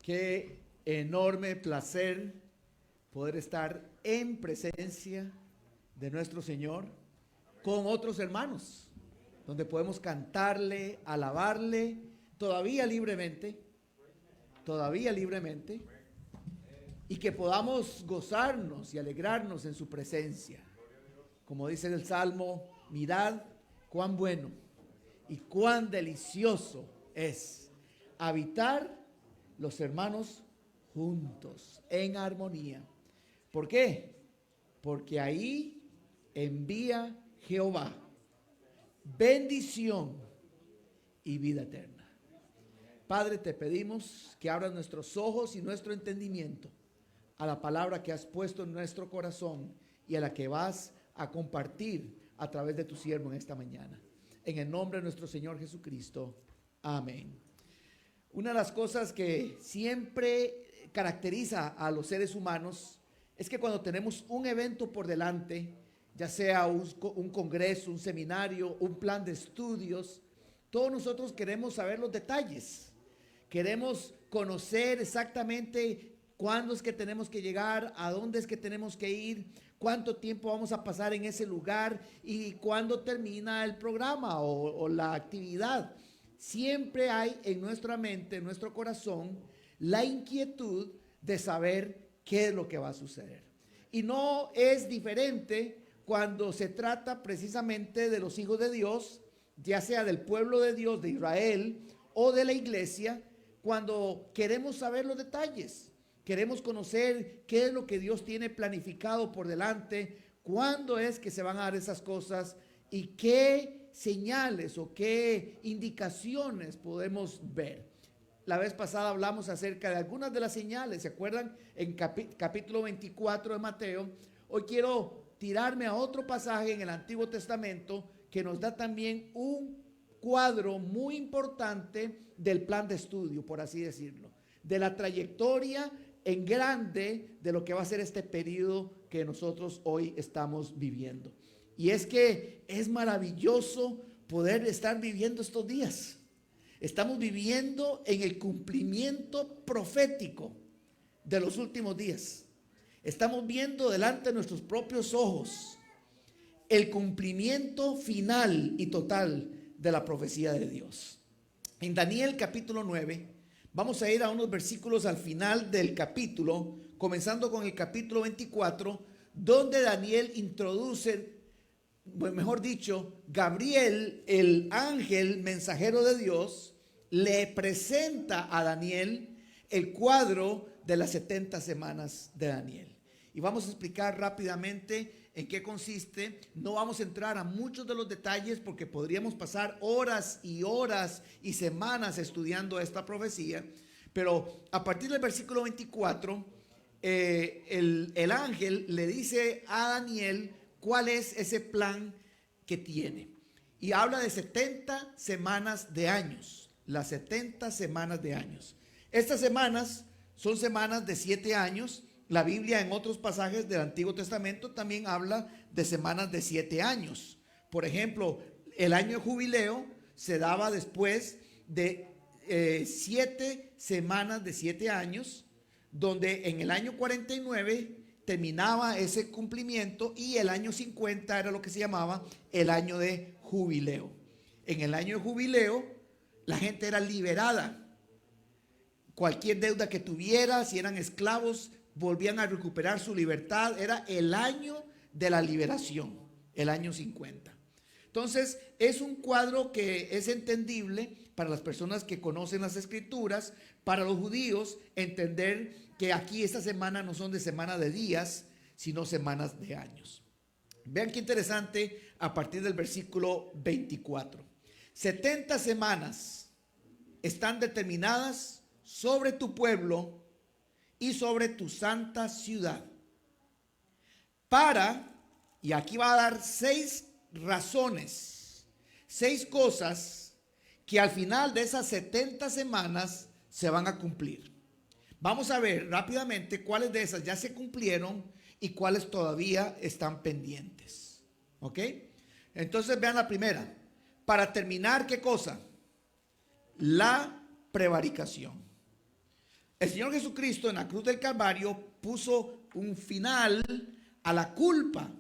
Qué enorme placer poder estar en presencia de nuestro Señor con otros hermanos, donde podemos cantarle, alabarle, todavía libremente, y que podamos gozarnos y alegrarnos en su presencia. Como dice el Salmo, mirad cuán bueno y cuán delicioso es habitar los hermanos juntos, en armonía. ¿Por qué? Porque ahí envía Jehová bendición y vida eterna. Padre, te pedimos que abras nuestros ojos y nuestro entendimiento a la palabra que has puesto en nuestro corazón y a la que vas a compartir a través de tu siervo en esta mañana. En el nombre de nuestro Señor Jesucristo. Amén. Una de las cosas que siempre caracteriza a los seres humanos es que cuando tenemos un evento por delante, ya sea un congreso, un seminario, un plan de estudios, todos nosotros queremos saber los detalles. Queremos conocer exactamente cuándo es que tenemos que llegar, a dónde es que tenemos que ir, cuánto tiempo vamos a pasar en ese lugar y cuándo termina el programa o la actividad. Siempre hay en nuestra mente, en nuestro corazón, la inquietud de saber qué es lo que va a suceder. Y no es diferente cuando se trata precisamente de los hijos de Dios, ya sea del pueblo de Dios, de Israel, o de la iglesia, cuando queremos saber los detalles. Queremos conocer qué es lo que Dios tiene planificado por delante, cuándo es que se van a dar esas cosas y qué señales o qué indicaciones podemos ver. La vez pasada hablamos acerca de algunas de las señales, ¿se acuerdan? En capítulo 24 de Mateo. Hoy quiero tirarme a otro pasaje en el Antiguo Testamento que nos da también un cuadro muy importante del plan de estudio, por así decirlo, de la trayectoria en grande de lo que va a ser este periodo que nosotros hoy estamos viviendo. Y es que es maravilloso poder estar viviendo estos días. Estamos viviendo en el cumplimiento profético de los últimos días. Estamos viendo delante de nuestros propios ojos el cumplimiento final y total de la profecía de Dios. En Daniel capítulo 9, vamos a ir a unos versículos al final del capítulo, comenzando con el capítulo 24, donde Daniel introduce, mejor dicho, Gabriel, el ángel mensajero de Dios, le presenta a Daniel el cuadro de las 70 semanas de Daniel. Y vamos a explicar rápidamente en qué consiste. No vamos a entrar a muchos de los detalles porque podríamos pasar horas y horas y semanas estudiando esta profecía. Pero a partir del versículo 24, el ángel le dice a Daniel cuál es ese plan que tiene. Y habla de 70 semanas de años. Las 70 semanas de años. Estas semanas son semanas de 7 años. La Biblia en otros pasajes del Antiguo Testamento también habla de semanas de 7 años. Por ejemplo, el año de jubileo se daba después de 7 semanas de 7 años, donde en el año 49 terminaba ese cumplimiento y el año 50 era lo que se llamaba el año de jubileo. En el año de jubileo la gente era liberada. Cualquier deuda que tuviera, si eran esclavos, volvían a recuperar su libertad. Era el año de la liberación, el año 50. Entonces, es un cuadro que es entendible para las personas que conocen las escrituras. Para los judíos, entender que aquí esta semana no son de semana de días, sino semanas de años. Vean qué interesante a partir del versículo 24. 70 semanas están determinadas sobre tu pueblo y sobre tu santa ciudad. Y aquí va a dar 6 razones, 6 cosas que al final de esas 70 semanas se van a cumplir. Vamos a ver rápidamente cuáles de esas ya se cumplieron y cuáles todavía están pendientes. ¿Ok? Entonces vean la primera. Para terminar, ¿qué cosa? La prevaricación. El Señor Jesucristo en la cruz del Calvario puso un final a la culpa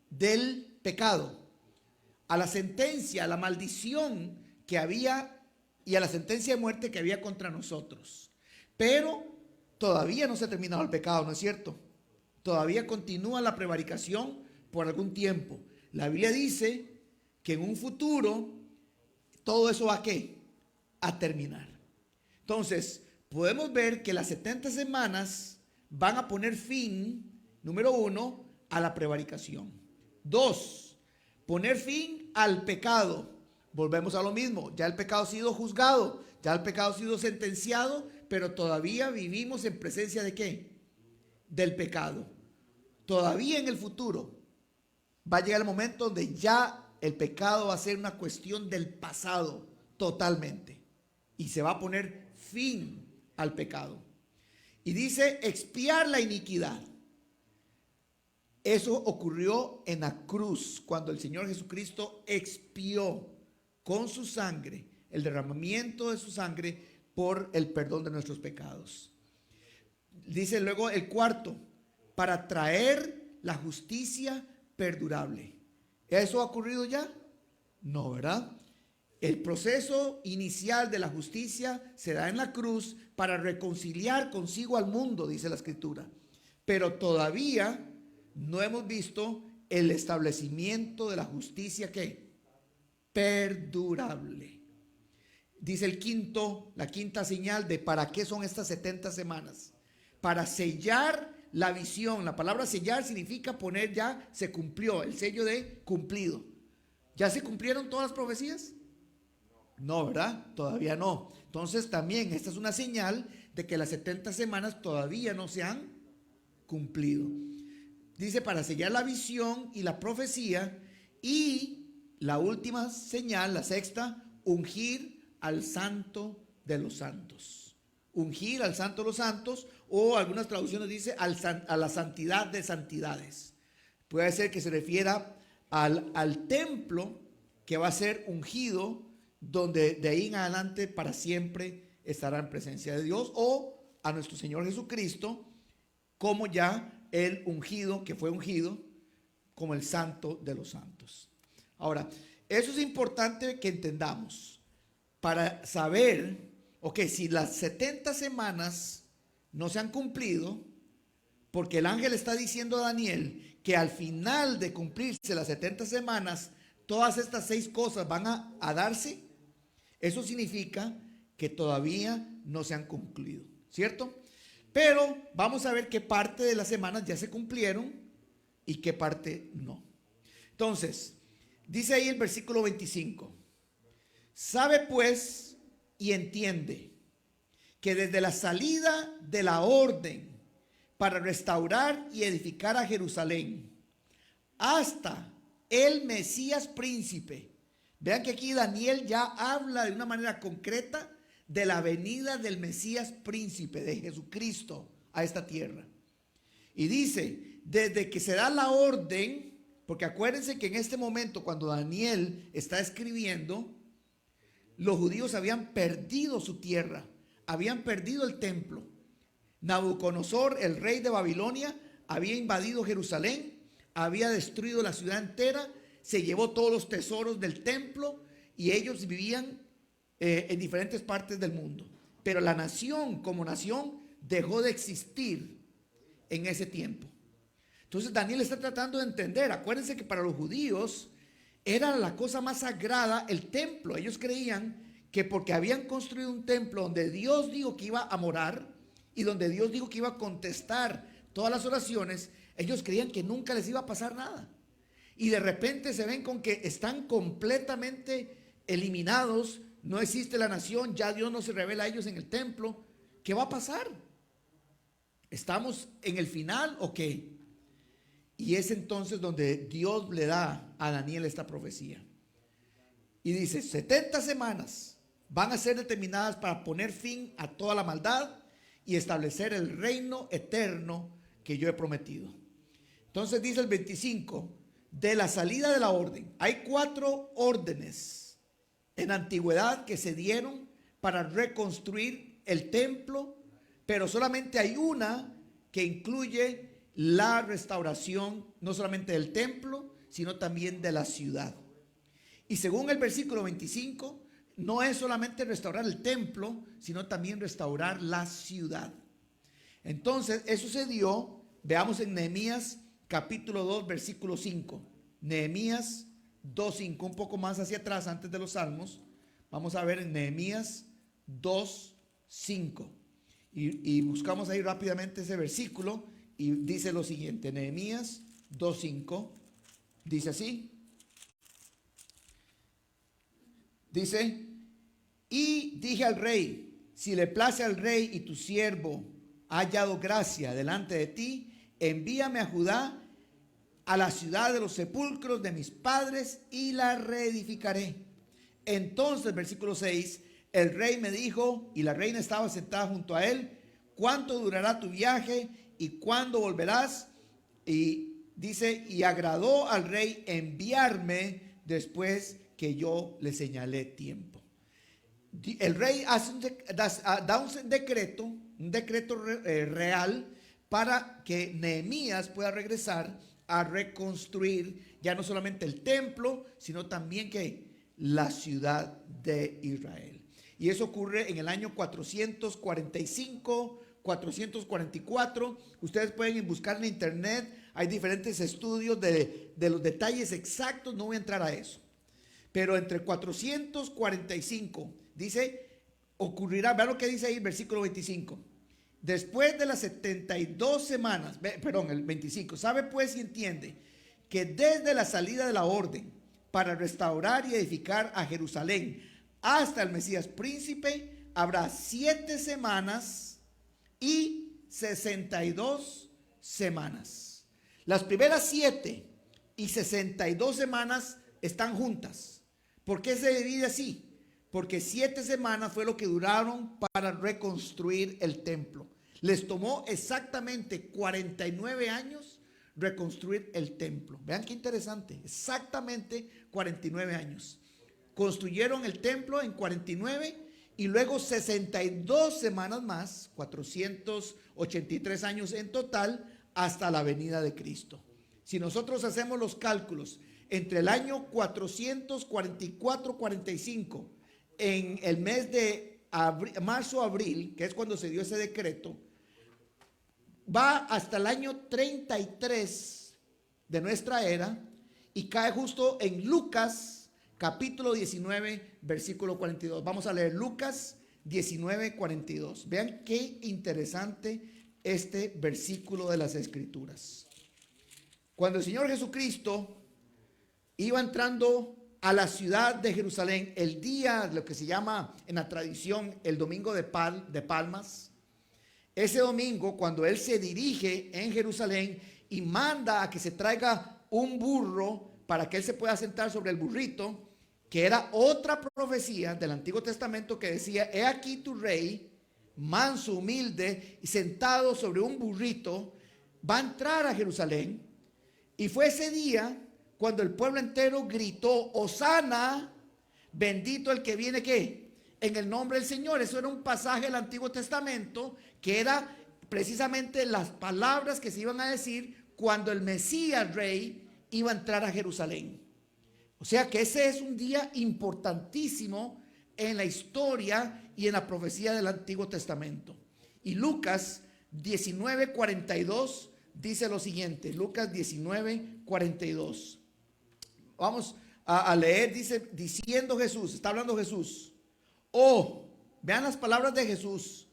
del pecado, a la sentencia, a la maldición que había y a la sentencia de muerte que había contra nosotros. Pero todavía no se ha terminado el pecado, ¿no es cierto? Todavía continúa la prevaricación por algún tiempo. La Biblia dice que en un futuro todo eso va ¿a qué? A terminar. Entonces, podemos ver que las 70 semanas van a poner fin, número 1, a la prevaricación. 2, poner fin al pecado. Volvemos a lo mismo, ya el pecado ha sido juzgado, ya el pecado ha sido sentenciado, pero todavía vivimos en presencia ¿de qué? Del pecado. Todavía en el futuro va a llegar el momento donde ya el pecado va a ser una cuestión del pasado totalmente y se va a poner fin al pecado. Y dice expiar la iniquidad. Eso ocurrió en la cruz cuando el Señor Jesucristo expió con su sangre, el derramamiento de su sangre por el perdón de nuestros pecados. Dice luego el cuarto, para traer la justicia perdurable. ¿Eso ha ocurrido ya? No, ¿verdad? El proceso inicial de la justicia se da en la cruz para reconciliar consigo al mundo, dice la Escritura. Pero todavía no hemos visto el establecimiento de la justicia que perdurable. Dice la quinta señal de para qué son estas 70 semanas. Para sellar la visión. La palabra sellar significa poner ya, se cumplió, el sello de cumplido. ¿Ya se cumplieron todas las profecías? No, ¿verdad? Todavía no. Entonces también esta es una señal de que las 70 semanas todavía no se han cumplido. Dice para sellar la visión y la profecía. Y la última señal, la sexta, ungir al santo de los santos. Ungir al santo de los santos, o algunas traducciones dice a la santidad de santidades. Puede ser que se refiera al templo que va a ser ungido, donde de ahí en adelante para siempre estará en presencia de Dios, o a nuestro Señor Jesucristo como ya el ungido, que fue ungido como el santo de los santos. Ahora, eso es importante que entendamos para saber, si las 70 semanas no se han cumplido, porque el ángel está diciendo a Daniel que al final de cumplirse las 70 semanas, todas estas 6 cosas van a darse. Eso significa que todavía no se han cumplido, ¿cierto? Pero vamos a ver qué parte de las semanas ya se cumplieron y qué parte no. Entonces, dice ahí el versículo 25. Sabe pues y entiende que desde la salida de la orden para restaurar y edificar a Jerusalén hasta el Mesías príncipe. Vean que aquí Daniel ya habla de una manera concreta de la venida del Mesías príncipe, de Jesucristo a esta tierra. Y dice, desde que se da la orden, porque acuérdense que en este momento cuando Daniel está escribiendo, los judíos habían perdido su tierra, habían perdido el templo. Nabucodonosor, el rey de Babilonia, había invadido Jerusalén, había destruido la ciudad entera, se llevó todos los tesoros del templo y ellos vivían en diferentes partes del mundo. Pero la nación como nación dejó de existir en ese tiempo. Entonces Daniel está tratando de entender. Acuérdense que para los judíos era la cosa más sagrada el templo. Ellos creían que porque habían construido un templo donde Dios dijo que iba a morar y donde Dios dijo que iba a contestar todas las oraciones, ellos creían que nunca les iba a pasar nada. Y de repente se ven con que están completamente eliminados, no existe la nación, ya Dios no se revela a ellos en el templo. ¿Qué va a pasar? ¿Estamos en el final o qué? Y es entonces donde Dios le da a Daniel esta profecía. Y dice, 70 semanas van a ser determinadas para poner fin a toda la maldad y establecer el reino eterno que yo he prometido. Entonces dice el 25, de la salida de la orden. Hay 4 órdenes en la antigüedad que se dieron para reconstruir el templo, pero solamente hay una que incluye la restauración, no solamente del templo, sino también de la ciudad. Y según el versículo 25, no es solamente restaurar el templo, sino también restaurar la ciudad. Entonces, eso se dio, veamos en Nehemías capítulo 2, versículo 5. Nehemías 2:5, un poco más hacia atrás, antes de los Salmos. Vamos a ver en Nehemías 2:5. Y buscamos ahí rápidamente ese versículo y dice lo siguiente. Nehemías 2:5 dice así. Dice: y dije al rey, si le place al rey y tu siervo ha hallado gracia delante de ti, envíame a Judá, a la ciudad de los sepulcros de mis padres, y la reedificaré. Entonces, versículo 6, el rey me dijo, y la reina estaba sentada junto a él: ¿cuánto durará tu viaje y cuándo volverás? Y dice: y agradó al rey enviarme después que yo le señalé tiempo. El rey da un decreto real para que Nehemías pueda regresar a reconstruir ya no solamente el templo, sino también que la ciudad de Israel. Y eso ocurre en el año 445, 444. Ustedes pueden buscar en internet, hay diferentes estudios de los detalles exactos, no voy a entrar a eso. Pero entre 445, dice, ocurrirá, vean lo que dice ahí el versículo 25. Después de las 72 semanas, el 25, sabe pues y entiende que desde la salida de la orden para restaurar y edificar a Jerusalén hasta el Mesías príncipe, habrá 7 semanas y 62 semanas. Las primeras 7 y 62 semanas están juntas. ¿Por qué se divide así? Porque 7 semanas fue lo que duraron para reconstruir el templo. Les tomó exactamente 49 años reconstruir el templo. Vean qué interesante, exactamente 49 años. Construyeron el templo en 49 y luego 62 semanas más, 483 años en total, hasta la venida de Cristo. Si nosotros hacemos los cálculos, entre el año 444-45, en el mes de marzo-abril, que es cuando se dio ese decreto, va hasta el año 33 de nuestra era y cae justo en Lucas capítulo 19, versículo 42. Vamos a leer Lucas 19, 42. Vean qué interesante este versículo de las Escrituras. Cuando el Señor Jesucristo iba entrando a la ciudad de Jerusalén, el día, lo que se llama en la tradición el domingo de Palmas, ese domingo, cuando Él se dirige en Jerusalén y manda a que se traiga un burro para que Él se pueda sentar sobre el burrito, que era otra profecía del Antiguo Testamento que decía: he aquí tu rey, manso, humilde y sentado sobre un burrito, va a entrar a Jerusalén. Y fue ese día cuando el pueblo entero gritó: Hosana, bendito el que viene, ¿qué? En el nombre del Señor. Eso era un pasaje del Antiguo Testamento que era precisamente las palabras que se iban a decir cuando el Mesías rey iba a entrar a Jerusalén. O sea que ese es un día importantísimo en la historia y en la profecía del Antiguo Testamento. Y Lucas 19:42 dice lo siguiente. Lucas 19:42. Vamos a leer, dice, diciendo Jesús, está hablando Jesús. Oh, vean las palabras de Jesús.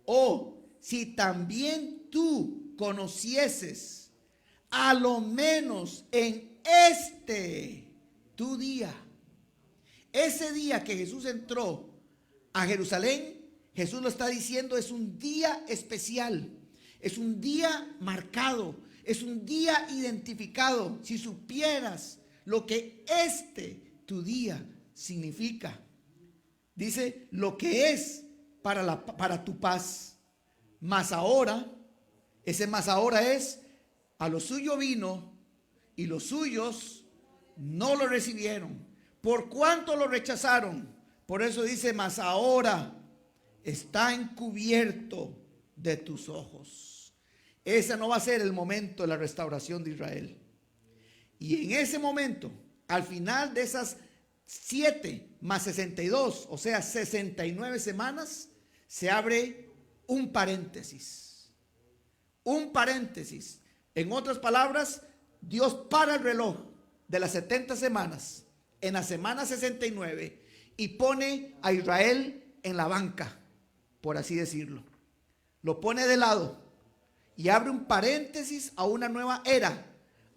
Oh, si también tú conocieses, a lo menos en este tu día. Ese día que Jesús entró a Jerusalén, Jesús lo está diciendo, es un día especial, es un día marcado, es un día identificado. Si supieras lo que tu día significa, dice, lo que es para tu paz. Mas ahora, ese más ahora es: a lo suyo vino y los suyos no lo recibieron. ¿Por cuánto lo rechazaron? Por eso dice: mas ahora está encubierto de tus ojos. Ese no va a ser el momento de la restauración de Israel. Y en ese momento, al final de esas 7 más 62, o sea 69 semanas, se abre un paréntesis. Un paréntesis. En otras palabras, Dios para el reloj de las 70 semanas en la semana 69 y pone a Israel en la banca, por así decirlo. Lo pone de lado y abre un paréntesis a una nueva era,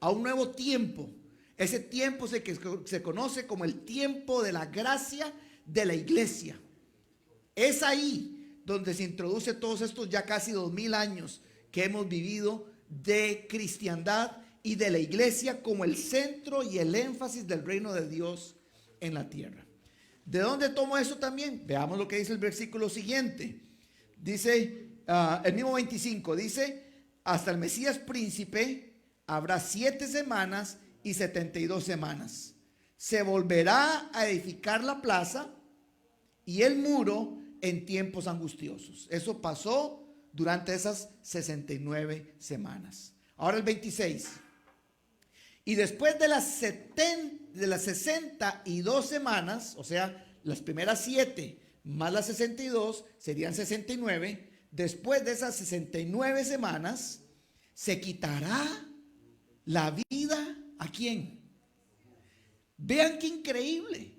a un nuevo tiempo. Ese tiempo se conoce como el tiempo de la gracia de la iglesia. Es ahí donde se introduce todos estos ya casi 2000 años que hemos vivido de cristiandad y de la iglesia como el centro y el énfasis del reino de Dios en la tierra. ¿De dónde tomo eso también? Veamos lo que dice el versículo siguiente. Dice, el mismo 25, dice, hasta el Mesías príncipe habrá 7 semanas y 72 semanas. Se volverá a edificar la plaza y el muro en tiempos angustiosos. Eso pasó durante esas 69 semanas. Ahora el 26. Y después de las 62 semanas, o sea, las primeras 7 más las 62 serían 69. Después de esas 69 semanas, se quitará la vida ¿a quién? Vean qué increíble.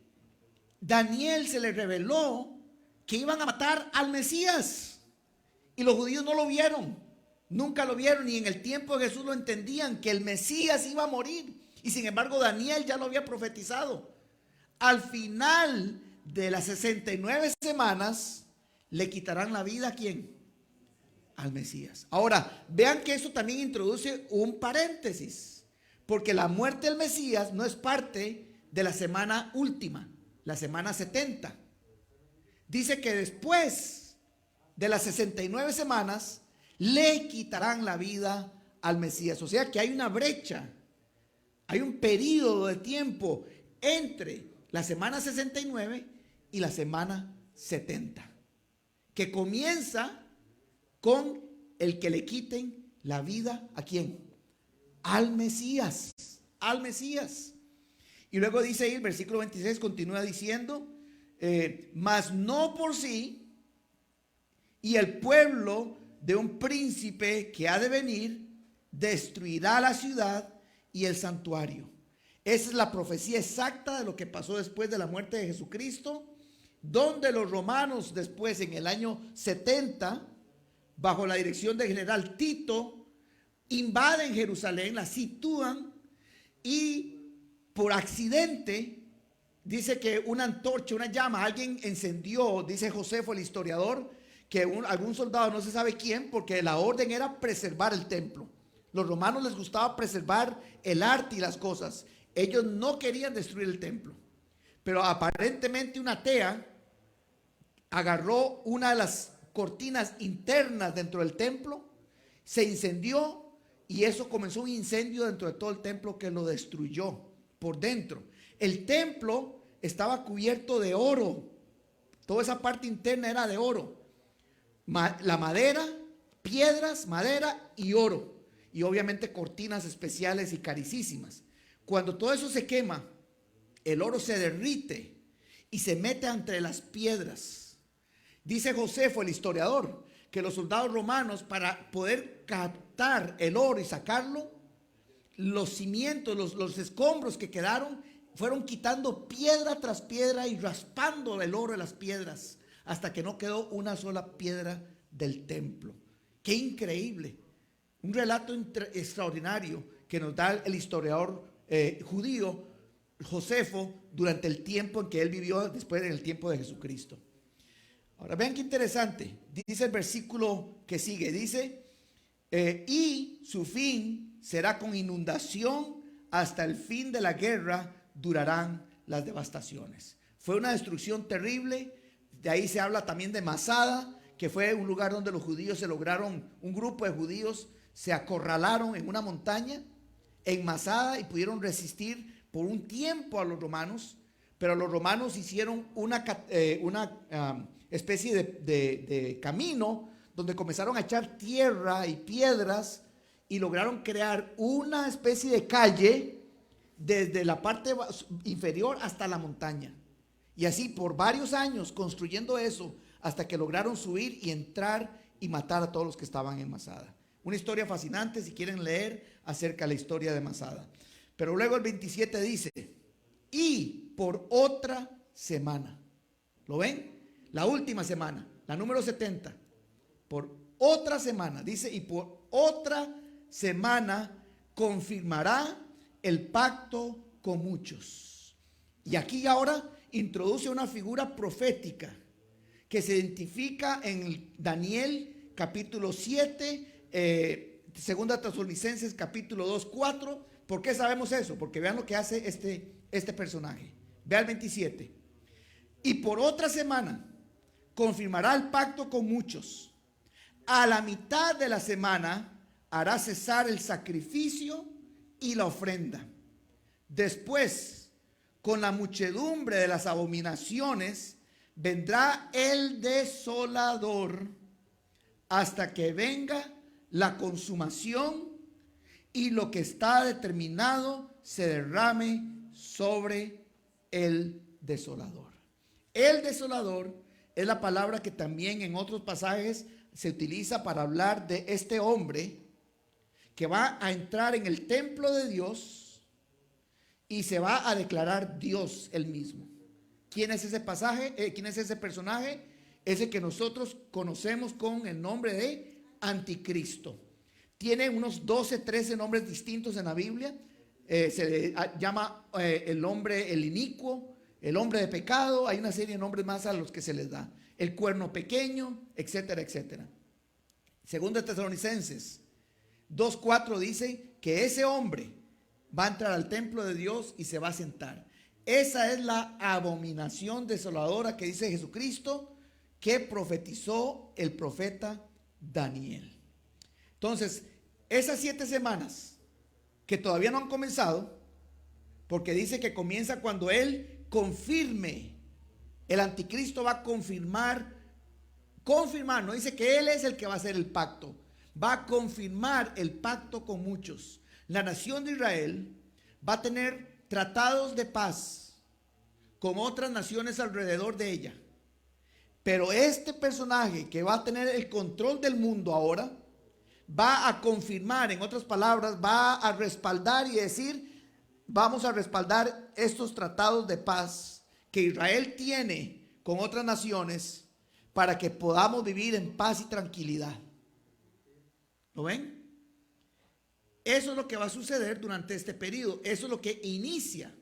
Daniel se le reveló que iban a matar al Mesías y los judíos no lo vieron, nunca lo vieron, y en el tiempo de Jesús lo entendían, que el Mesías iba a morir, y sin embargo Daniel ya lo había profetizado. Al final de las 69 semanas le quitarán la vida ¿a quién? Al Mesías. Ahora, vean que eso también introduce un paréntesis, porque la muerte del Mesías no es parte de la semana última, la semana 70. Dice que después de las 69 semanas le quitarán la vida al Mesías. O sea que hay una brecha, hay un periodo de tiempo entre la semana 69 y la semana 70, que comienza con el que le quiten la vida ¿a quién? Al Mesías, al Mesías. Y luego dice ahí el versículo 26, continúa diciendo, mas no por sí, y el pueblo de un príncipe que ha de venir destruirá la ciudad y el santuario. Esa es la profecía exacta de lo que pasó después de la muerte de Jesucristo, donde los romanos después en el año 70, bajo la dirección del general Tito, invaden Jerusalén, la sitúan y por accidente, dice que una antorcha, una llama, alguien encendió, dice Josefo el historiador, que algún soldado, no se sabe quién, porque la orden era preservar el templo. Los romanos les gustaba preservar el arte y las cosas. Ellos no querían destruir el templo. Pero aparentemente una tea agarró una de las cortinas internas dentro del templo, se incendió y eso comenzó un incendio dentro de todo el templo que lo destruyó por dentro. El templo estaba cubierto de oro. Toda esa parte interna era de oro. La madera, piedras, madera y oro. Y obviamente cortinas especiales y carísimas. Cuando todo eso se quema, el oro se derrite y se mete entre las piedras. Dice Josefo, el historiador, que los soldados romanos, para poder captar el oro y sacarlo, los cimientos, los escombros que quedaron, fueron quitando piedra tras piedra y raspando el oro de las piedras hasta que no quedó una sola piedra del templo. ¡Qué increíble! Un relato extraordinario que nos da el historiador judío Josefo durante el tiempo en que él vivió después del tiempo de Jesucristo. Ahora vean qué interesante. Dice el versículo que sigue, dice, y su fin será con inundación, hasta el fin de la guerra durarán las devastaciones. Fue una destrucción terrible. De ahí se habla también de Masada, que fue un lugar donde los judíos un grupo de judíos se acorralaron en una montaña en Masada y pudieron resistir por un tiempo a los romanos, pero los romanos hicieron una especie de camino donde comenzaron a echar tierra y piedras y lograron crear una especie de calle desde la parte inferior hasta la montaña. Y así por varios años construyendo eso hasta que lograron subir y entrar y matar a todos los que estaban en Masada. Una historia fascinante si quieren leer acerca de la historia de Masada. Pero luego el 27 dice, y por otra semana. ¿Lo ven? La última semana, la número 70. Por otra semana, dice, y por otra semana confirmará el pacto con muchos. Y aquí ahora introduce una figura profética que se identifica en Daniel capítulo 7, segunda Tesalonicenses capítulo 2, 4. ¿Por qué sabemos eso? Porque vean lo que hace este personaje. Vean el 27. Y por otra semana confirmará el pacto con muchos. A la mitad de la semana hará cesar el sacrificio y la ofrenda. Después, con la muchedumbre de las abominaciones, vendrá el desolador hasta que venga la consumación y lo que está determinado se derrame sobre el desolador. El desolador es la palabra que también en otros pasajes se utiliza para hablar de este hombre que va a entrar en el templo de Dios y se va a declarar Dios él mismo. ¿Quién es ese pasaje? ¿Quién es ese personaje? Ese que nosotros conocemos con el nombre de Anticristo. Tiene unos 12, 13 nombres distintos en la Biblia. Se le llama el hombre el inicuo, el hombre de pecado. Hay una serie de nombres más a los que se les da. El cuerno pequeño, etcétera, etcétera. Segunda Tesalonicenses 2:4 dice que ese hombre va a entrar al templo de Dios y se va a sentar. Esa es la abominación desoladora que dice Jesucristo, que profetizó el profeta Daniel. Entonces, esas 7 semanas que todavía no han comenzado, porque dice que comienza cuando Él confirme, el anticristo va a confirmar, no dice que Él es el que va a hacer el pacto, va a confirmar el pacto con muchos. La nación de Israel va a tener tratados de paz con otras naciones alrededor de ella. Pero este personaje que va a tener el control del mundo ahora, va a confirmar, en otras palabras, va a respaldar y decir, vamos a respaldar estos tratados de paz que Israel tiene con otras naciones para que podamos vivir en paz y tranquilidad. ¿Lo ven? Eso es lo que va a suceder durante este periodo. Eso es lo que inicia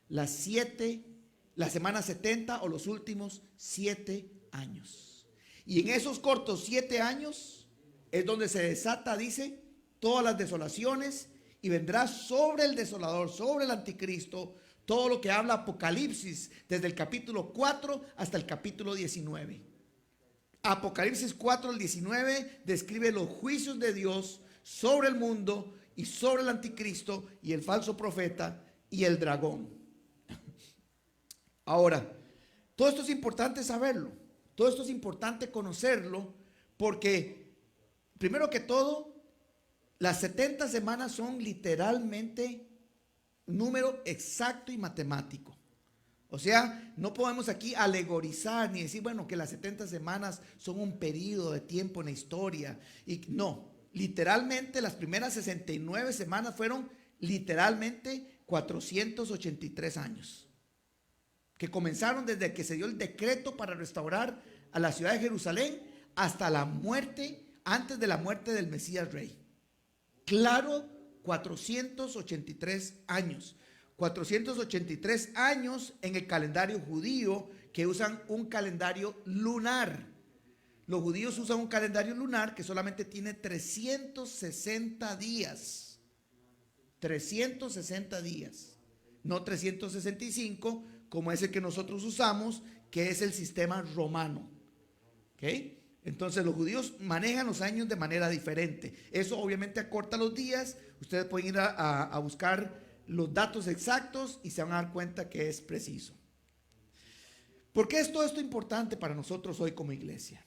la semana 70 o los últimos 7 años. Y en esos cortos 7 años es donde se desata, dice, todas las desolaciones y vendrá sobre el desolador, sobre el anticristo, todo lo que habla Apocalipsis desde el capítulo 4 hasta el capítulo 19. Apocalipsis 4 al 19 describe los juicios de Dios sobre el mundo y sobre el anticristo y el falso profeta y el dragón. Ahora, todo esto es importante saberlo, todo esto es importante conocerlo, porque primero que todo, las 70 semanas son literalmente número exacto y matemático. O sea, no podemos aquí alegorizar ni decir, bueno, que las 70 semanas son un periodo de tiempo en la historia. Y no, literalmente las primeras 69 semanas fueron literalmente 483 años. Que comenzaron desde que se dio el decreto para restaurar a la ciudad de Jerusalén hasta la muerte, antes de la muerte del Mesías Rey. Claro, 483 años. 483 años en el calendario judío, que usan un calendario lunar. Los judíos usan un calendario lunar que solamente tiene 360 días. 360 días. No 365 como es el que nosotros usamos, que es el sistema romano. ¿Ok? Entonces los judíos manejan los años de manera diferente. Eso obviamente acorta los días. Ustedes pueden ir a buscar los datos exactos y se van a dar cuenta que es preciso. ¿Por qué es todo esto importante para nosotros hoy como iglesia?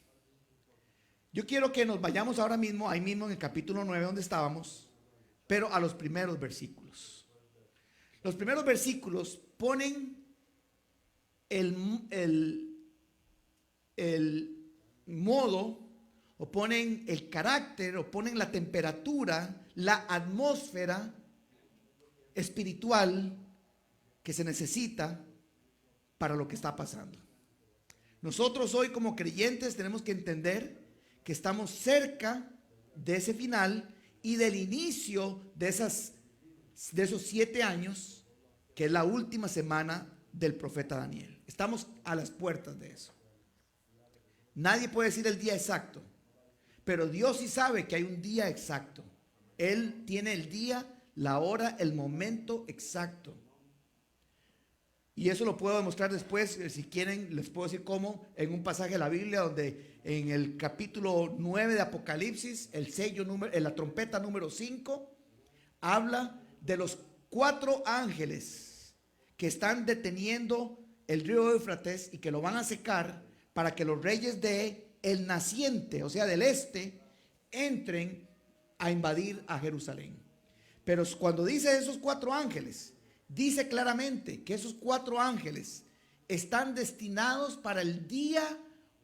Yo quiero que nos vayamos ahora mismo, ahí mismo en el capítulo 9 donde estábamos, pero a los primeros versículos. Los primeros versículos ponen el modo, o ponen el carácter, o ponen la temperatura, la atmósfera espiritual que se necesita para lo que está pasando. Nosotros hoy como creyentes tenemos que entender que estamos cerca de ese final y del inicio de esos 7 años, que es la última semana del profeta Daniel. Estamos a las puertas de eso. Nadie puede decir el día exacto, pero Dios sí sabe que hay un día exacto. Él tiene el día, la hora, el momento exacto. Y eso lo puedo demostrar después, si quieren, les puedo decir cómo, en un pasaje de la Biblia donde en el capítulo 9 de Apocalipsis, el sello número, la trompeta número 5, habla de los 4 ángeles que están deteniendo el río Éufrates y que lo van a secar para que los reyes de el naciente, o sea, del este, entren a invadir a Jerusalén. Pero cuando dice esos 4 ángeles, dice claramente que esos 4 ángeles están destinados para el día,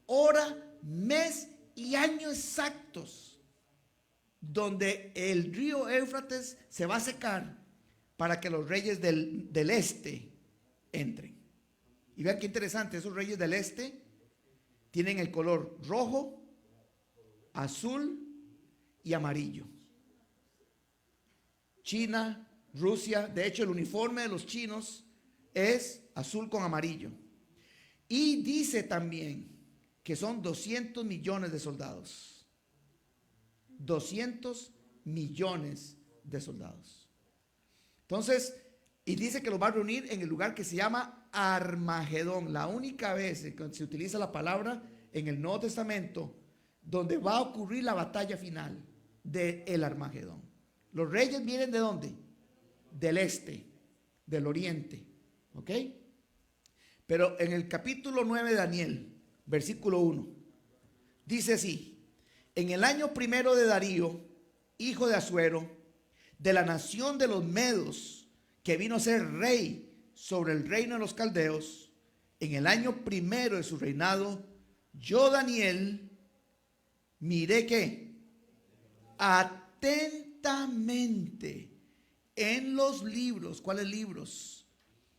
hora, mes y año exactos donde el río Éufrates se va a secar para que los reyes del este entren. Y vean qué interesante, esos reyes del este tienen el color rojo, azul y amarillo. China, Rusia, de hecho el uniforme de los chinos es azul con amarillo. Y dice también que son 200 millones de soldados. 200 millones de soldados. Entonces, y dice que los va a reunir en el lugar que se llama Armagedón. La única vez que se utiliza la palabra en el Nuevo Testamento donde va a ocurrir la batalla final del Armagedón. Los reyes vienen ¿de dónde? Del este, del oriente. ¿Ok? Pero en el capítulo 9 de Daniel, versículo 1, dice así: en el año primero de Darío, hijo de Asuero, de la nación de los medos, que vino a ser rey sobre el reino de los caldeos, en el año primero de su reinado, yo, Daniel, miré que atentamente en los libros. ¿Cuáles libros?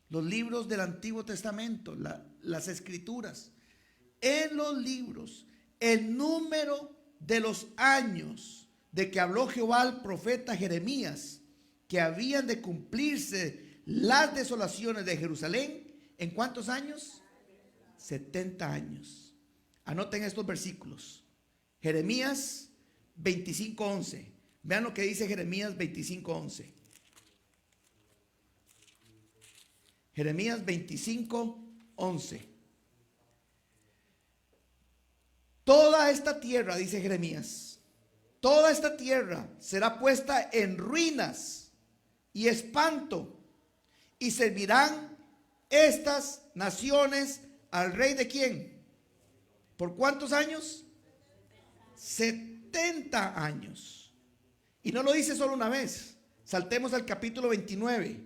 Los libros del Antiguo Testamento, las escrituras. En los libros, el número de los años de que habló Jehová al profeta Jeremías, que habían de cumplirse las desolaciones de Jerusalén. ¿En cuántos años? 70 años. Anoten estos versículos. Jeremías 25:11. Vean lo que dice Jeremías 25:11. Jeremías 25:11. Toda esta tierra, dice Jeremías, toda esta tierra será puesta en ruinas y espanto, y servirán estas naciones al rey de quién. ¿Por cuántos años? 70 años. Y no lo dice solo una vez. Saltemos al capítulo 29,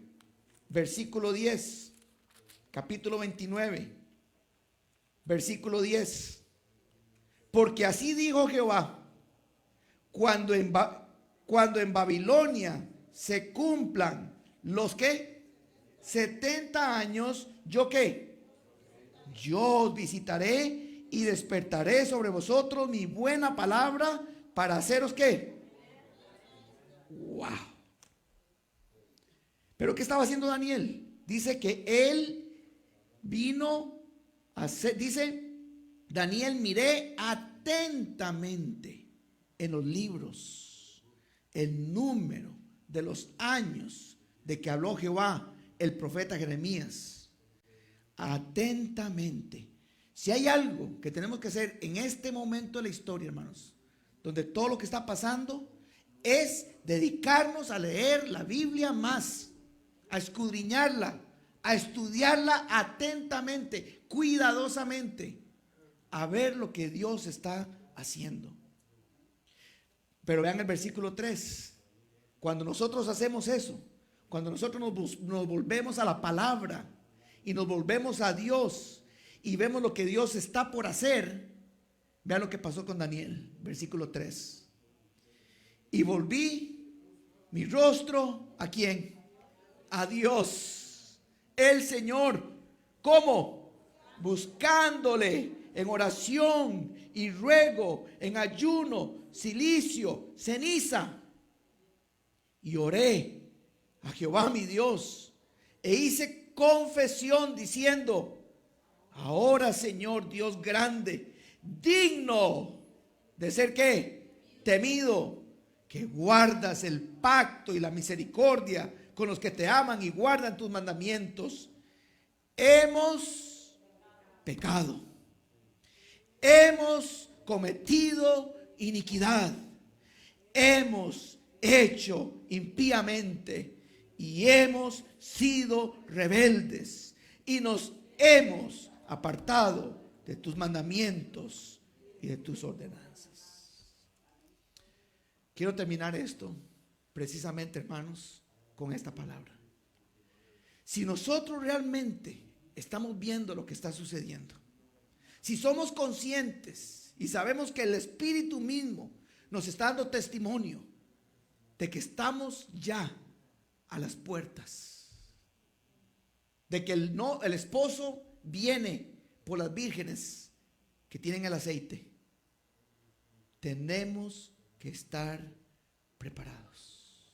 versículo 10. Capítulo 29, versículo 10. Porque así dijo Jehová: cuando en Babilonia se cumplan los que 70 años, ¿yo qué? Yo os visitaré y despertaré sobre vosotros mi buena palabra para haceros ¿qué? Wow. Pero ¿qué estaba haciendo Daniel? Dice que él vino a hacer, dice Daniel, miré atentamente en los libros el número de los años de que habló Jehová el profeta Jeremías. Atentamente. Si hay algo que tenemos que hacer en este momento de la historia, hermanos, donde todo lo que está pasando, es dedicarnos a leer la Biblia más, a escudriñarla, a estudiarla atentamente, cuidadosamente, a ver lo que Dios está haciendo. Pero vean el versículo 3. Cuando nosotros hacemos eso, cuando nosotros nos volvemos a la palabra y nos volvemos a Dios y vemos lo que Dios está por hacer, vean lo que pasó con Daniel, versículo 3. Y volví mi rostro, ¿a quién? A Dios, el Señor. ¿Cómo? Buscándole en oración y ruego, en ayuno, cilicio, ceniza. Y oré a Jehová mi Dios e hice confesión diciendo: ahora, Señor Dios grande, digno de ser ¿qué? Temido, que guardas el pacto y la misericordia con los que te aman y guardan tus mandamientos. Hemos pecado, hemos cometido iniquidad, hemos hecho impíamente y hemos sido rebeldes y nos hemos apartado de tus mandamientos y de tus ordenanzas. Quiero terminar esto precisamente, hermanos, con esta palabra. Si nosotros realmente estamos viendo lo que está sucediendo, si somos conscientes y sabemos que el Espíritu mismo nos está dando testimonio de que estamos ya a las puertas, de que el esposo viene por las vírgenes que tienen el aceite, tenemos que estar preparados.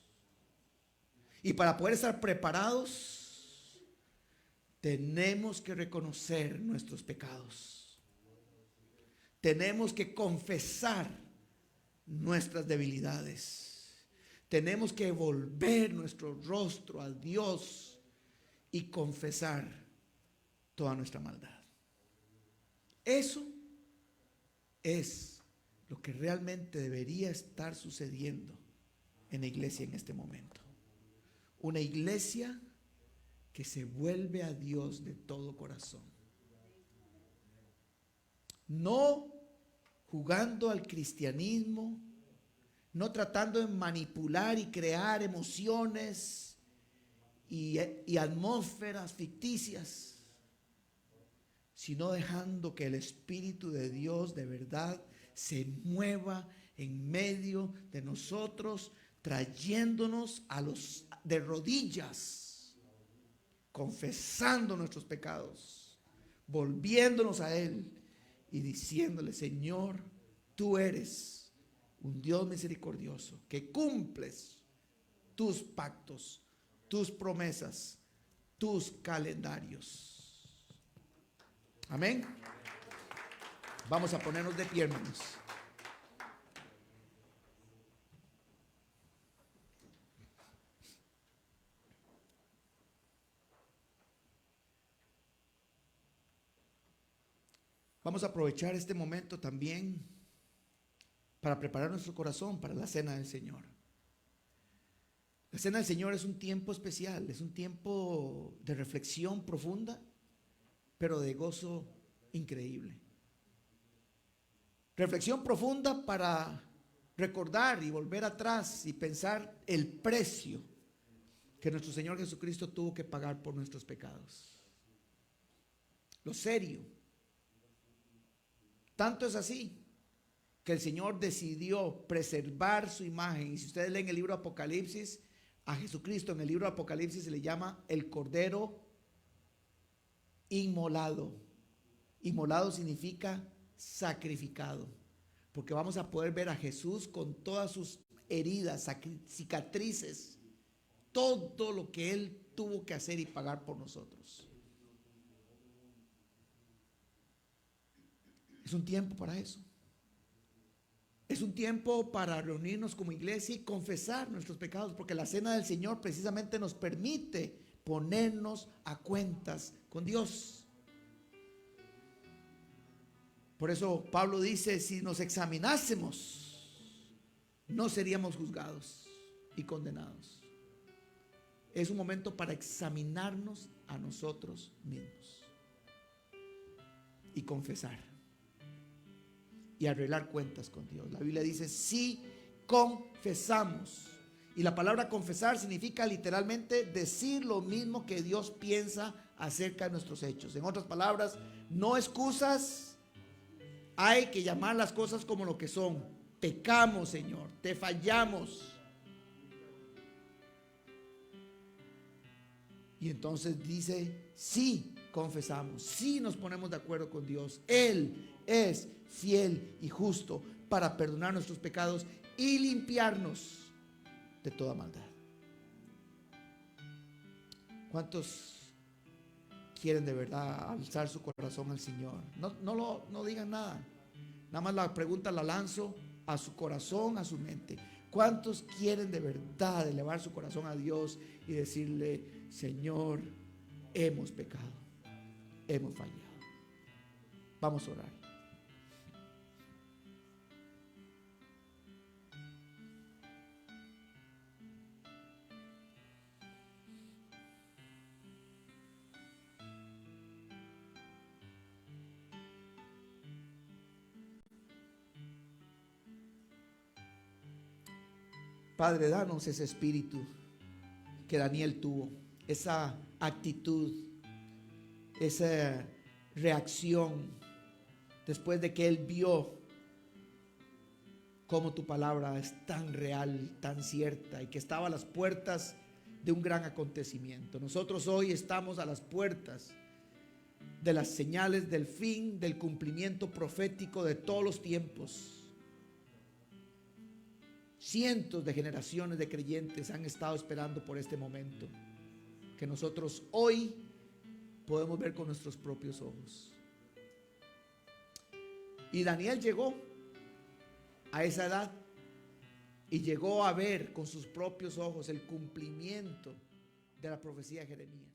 Y para poder estar preparados, tenemos que reconocer nuestros pecados. Tenemos que confesar nuestras debilidades. Tenemos que volver nuestro rostro a Dios y confesar toda nuestra maldad. Eso es lo que realmente debería estar sucediendo en la iglesia en este momento. Una iglesia que se vuelve a Dios de todo corazón. No jugando al cristianismo, no tratando de manipular y crear emociones y atmósferas ficticias, sino dejando que el Espíritu de Dios de verdad se mueva en medio de nosotros, trayéndonos a los de rodillas, confesando nuestros pecados, volviéndonos a Él y diciéndole: Señor, tú eres un Dios misericordioso, que cumples tus pactos, tus promesas, tus calendarios. Amén. Vamos a ponernos de pie, hermanos. Vamos a aprovechar este momento también para preparar nuestro corazón para la cena del Señor. La cena del Señor es un tiempo especial, es un tiempo de reflexión profunda, pero de gozo increíble. Reflexión profunda para recordar y volver atrás y pensar el precio que nuestro Señor Jesucristo tuvo que pagar por nuestros pecados. Lo serio. Tanto es así que el Señor decidió preservar su imagen. Y si ustedes leen el libro de Apocalipsis, a Jesucristo en el libro de Apocalipsis se le llama el Cordero inmolado. Inmolado significa sacrificado, porque vamos a poder ver a Jesús con todas sus heridas, cicatrices, todo lo que Él tuvo que hacer y pagar por nosotros. Es un tiempo para eso. Es un tiempo para reunirnos como iglesia y confesar nuestros pecados, porque la cena del Señor precisamente nos permite ponernos a cuentas con Dios. Por eso Pablo dice: si nos examinásemos, no seríamos juzgados y condenados. Es un momento para examinarnos a nosotros mismos y confesar y arreglar cuentas con Dios. La Biblia dice: sí confesamos. Y la palabra confesar significa literalmente decir lo mismo que Dios piensa acerca de nuestros hechos. En otras palabras, no excusas, hay que llamar las cosas como lo que son. Pecamos, Señor, te fallamos. Y entonces dice, sí confesamos, sí nos ponemos de acuerdo con Dios. Él es fiel y justo para perdonar nuestros pecados y limpiarnos de toda maldad. ¿Cuántos quieren de verdad alzar su corazón al Señor? No digan nada. Nada más la pregunta la lanzo a su corazón, a su mente. ¿Cuántos quieren de verdad elevar su corazón a Dios y decirle, Señor, hemos pecado, hemos fallado? Vamos a orar. Padre, danos ese espíritu que Daniel tuvo, esa actitud, esa reacción después de que él vio cómo tu palabra es tan real, tan cierta y que estaba a las puertas de un gran acontecimiento. Nosotros hoy estamos a las puertas de las señales del fin, del cumplimiento profético de todos los tiempos. Cientos de generaciones de creyentes han estado esperando por este momento que nosotros hoy podemos ver con nuestros propios ojos. Y Daniel llegó a esa edad y llegó a ver con sus propios ojos el cumplimiento de la profecía de Jeremías.